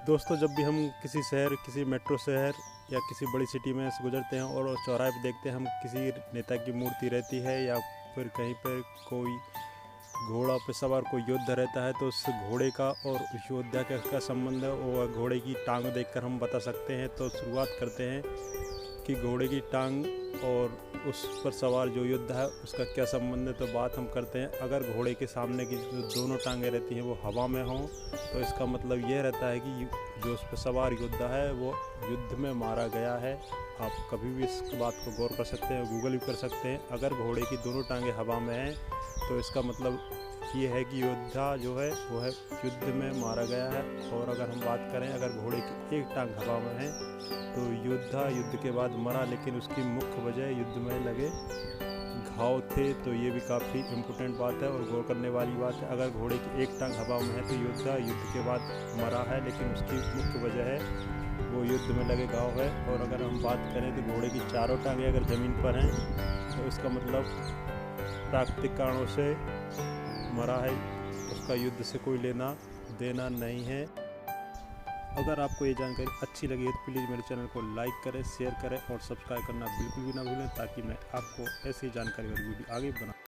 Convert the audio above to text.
दोस्तों, जब भी हम किसी शहर, किसी मेट्रो शहर या किसी बड़ी सिटी में से गुजरते हैं और चौराहे पे देखते हैं हम किसी नेता की मूर्ति रहती है या फिर कहीं पर कोई घोड़ा पे सवार कोई योद्धा रहता है, तो उस घोड़े का और उस योद्धा का क्या संबंध है वो घोड़े की टांग देखकर हम बता सकते हैं। तो शुरुआत करते हैं कि घोड़े की टांग और उस पर सवार जो योद्धा है उसका क्या संबंध है। तो बात हम करते हैं, अगर घोड़े के सामने की जो दोनों टांगें रहती हैं वो हवा में हों तो इसका मतलब ये रहता है कि जो उस पर सवार योद्धा है वो युद्ध में मारा गया है। आप कभी भी इस बात को गौर कर सकते हैं, गूगल भी कर सकते हैं। अगर घोड़े की दोनों टांगें हवा में हैं तो इसका मतलब ये है कि योद्धा जो है वो है युद्ध में मारा गया है। और अगर हम बात करें, अगर घोड़े की एक टांग हवा में है तो योद्धा युद्ध के बाद मरा, लेकिन उसकी मुख्य वजह युद्ध में लगे घाव थे। तो ये भी काफ़ी इम्पोर्टेंट बात है और गौर करने वाली बात है। अगर घोड़े की एक टांग हवा में है तो योद्धा युद्ध के बाद मरा है, लेकिन उसकी मुख्य वजह है वो युद्ध में लगे घाव है। और अगर हम बात करें तो घोड़े की चारों टांगें अगर ज़मीन पर हैं तो इसका मतलब प्राकृतिक कारणों से मरा है, उसका युद्ध से कोई लेना देना नहीं है। अगर आपको ये जानकारी अच्छी लगी है तो प्लीज़ मेरे चैनल को लाइक करें, शेयर करें और सब्सक्राइब करना बिल्कुल भी ना भूलें, ताकि मैं आपको ऐसी जानकारी और वीडियो आगे बना